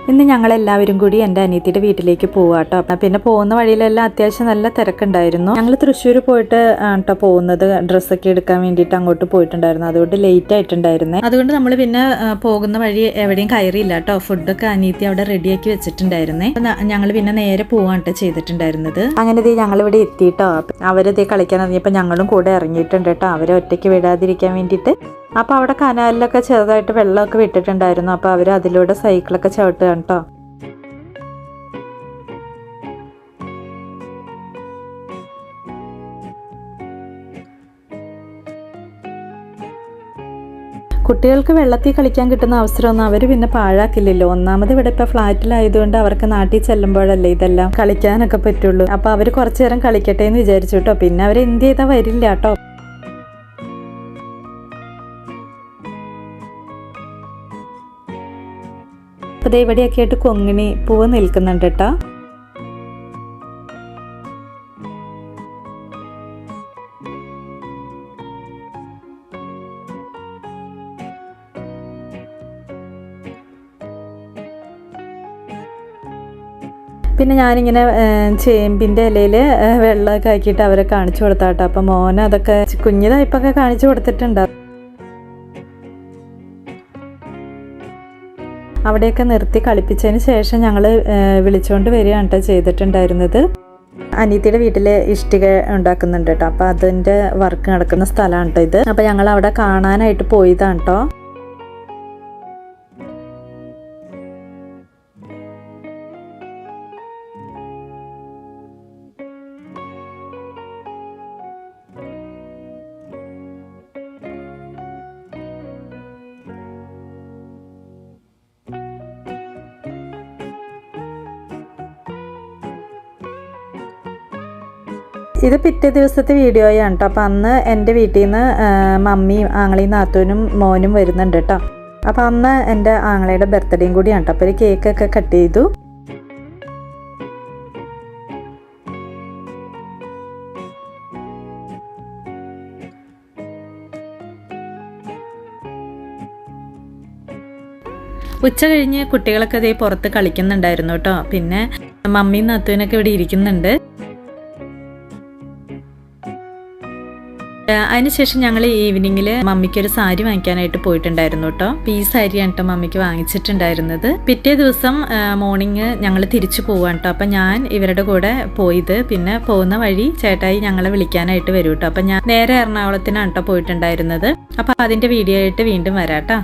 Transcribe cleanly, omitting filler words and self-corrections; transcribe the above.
ഇന്ന് ഞങ്ങളെല്ലാവരും കൂടി എൻ്റെ അനിയത്തിയുടെ വീട്ടിലേക്ക് പോവാട്ടോ. പിന്നെ പോകുന്ന വഴിയിലെല്ലാം അത്യാവശ്യം നല്ല തിരക്കുണ്ടായിരുന്നു. ഞങ്ങൾ തൃശ്ശൂർ പോയിട്ട് കേട്ടോ പോകുന്നത്, ഡ്രസ്സൊക്കെ എടുക്കാൻ വേണ്ടിയിട്ട് അങ്ങോട്ട് പോയിട്ടുണ്ടായിരുന്നു. അതുകൊണ്ട് ലേറ്റ് ആയിട്ടുണ്ടായിരുന്നേ. അതുകൊണ്ട് നമ്മൾ പിന്നെ പോകുന്ന വഴി എവിടെയും കയറിയില്ല കേട്ടോ. ഫുഡൊക്കെ അനിയത്തി അവിടെ റെഡിയാക്കി വെച്ചിട്ടുണ്ടായിരുന്നേ. ഞങ്ങൾ പിന്നെ നേരെ പോവാട്ടോ ചെയ്തിട്ടുണ്ടായിരുന്നത്. അങ്ങനെ ഞങ്ങളിവിടെ എത്തിയിട്ടോ. അവരിതേ കളിക്കാൻ ഇറങ്ങിയപ്പോൾ ഞങ്ങളും കൂടെ ഇറങ്ങിയിട്ടുണ്ട് കേട്ടോ, അവരെ ഒറ്റയ്ക്ക് വിടാതിരിക്കാൻ വേണ്ടിയിട്ട്. അപ്പോൾ അവിടെ കനാലിലൊക്കെ ചെറുതായിട്ട് വെള്ളമൊക്കെ വിട്ടിട്ടുണ്ടായിരുന്നു. അപ്പോൾ അവർ അതിലൂടെ സൈക്കിളൊക്കെ ചവിട്ടുകയാണ് കേട്ടോ. കുട്ടികൾക്ക് വെള്ളത്തിൽ കളിക്കാൻ കിട്ടുന്ന അവസരമൊന്നും അവർ പിന്നെ പാഴാക്കില്ലല്ലോ. ഒന്നാമത് ഇവിടെ ഇപ്പോൾ ഫ്ലാറ്റിലായതുകൊണ്ട് അവർക്ക് നാട്ടിൽ ചെല്ലുമ്പോഴല്ലേ ഇതെല്ലാം കളിക്കാനൊക്കെ പറ്റുള്ളൂ. അപ്പോൾ അവർ കുറച്ചു നേരം കളിക്കട്ടെ എന്ന് വിചാരിച്ചു കേട്ടോ. പിന്നെ അവർ എന്ത് ചെയ്താൽ വരില്ല കേട്ടോ. അപ്പോൾ ഇവിടെയൊക്കെ ആയിട്ട് കൊങ്ങിണി പൂവ് നിൽക്കുന്നുണ്ട് കേട്ടോ. പിന്നെ ഞാനിങ്ങനെ ചേമ്പിൻ്റെ ഇലയിൽ വെള്ളമൊക്കെ ആക്കിയിട്ട് അവരെ കാണിച്ചു കൊടുത്താട്ടോ. അപ്പം മോനെ അതൊക്കെ കുഞ്ഞിതായിപ്പൊക്കെ കാണിച്ചു കൊടുത്തിട്ടുണ്ട്. അവിടെയൊക്കെ നിർത്തി കളിപ്പിച്ചതിന് ശേഷം ഞങ്ങൾ വിളിച്ചുകൊണ്ട് വരികയാണ് കേട്ടോ ചെയ്തിട്ടുണ്ടായിരുന്നത്. അനിയത്തിയുടെ വീട്ടിൽ ഇഷ്ടിക ഉണ്ടാക്കുന്നുണ്ട് കേട്ടോ. അപ്പോൾ അതിൻ്റെ വർക്ക് നടക്കുന്ന സ്ഥലമാണ് കേട്ടോ ഇത്. അപ്പോൾ ഞങ്ങൾ അവിടെ കാണാനായിട്ട് പോയതാണ് കേട്ടോ. ഇത് പിറ്റേ ദിവസത്തെ വീഡിയോയാണ് കേട്ടോ. അപ്പം അന്ന് എൻ്റെ വീട്ടിൽ നിന്ന് മമ്മിയും ആങ്ങളയും നാത്തൂനും മോനും വരുന്നുണ്ട് കേട്ടോ. അപ്പം അന്ന് എൻ്റെ ആങ്ങളയുടെ ബർത്ത്ഡേയും കൂടിയാണ് കേട്ടോ. അപ്പോൾ ഒരു കേക്കൊക്കെ കട്ട് ചെയ്തു. ഉച്ച കഴിഞ്ഞ് കുട്ടികളൊക്കെ ഇതേ പുറത്ത് കളിക്കുന്നുണ്ടായിരുന്നു കേട്ടോ. പിന്നെ മമ്മിയും നാത്തൂനൊക്കെ ഇവിടെ ഇരിക്കുന്നുണ്ട്. അതിനുശേഷം ഞങ്ങൾ ഈവനിങ്ങിൽ മമ്മിക്കൊരു സാരി വാങ്ങിക്കാനായിട്ട് പോയിട്ടുണ്ടായിരുന്നു കേട്ടോ. അപ്പോൾ ഈ സാരിയാണ് കേട്ടോ മമ്മിക്ക് വാങ്ങിച്ചിട്ടുണ്ടായിരുന്നത്. പിറ്റേ ദിവസം മോർണിംഗ് ഞങ്ങൾ തിരിച്ചു പോവാണ് കേട്ടോ. അപ്പം ഞാൻ ഇവരുടെ കൂടെ പോയത്. പിന്നെ പോകുന്ന വഴി ചേട്ടായി ഞങ്ങളെ വിളിക്കാനായിട്ട് വരും കേട്ടോ. അപ്പം ഞാൻ നേരെ എറണാകുളത്തിനാണ് കേട്ടോ പോയിട്ടുണ്ടായിരുന്നത്. അപ്പം അതിൻ്റെ വീഡിയോ ആയിട്ട് വീണ്ടും വരാം കേട്ടോ.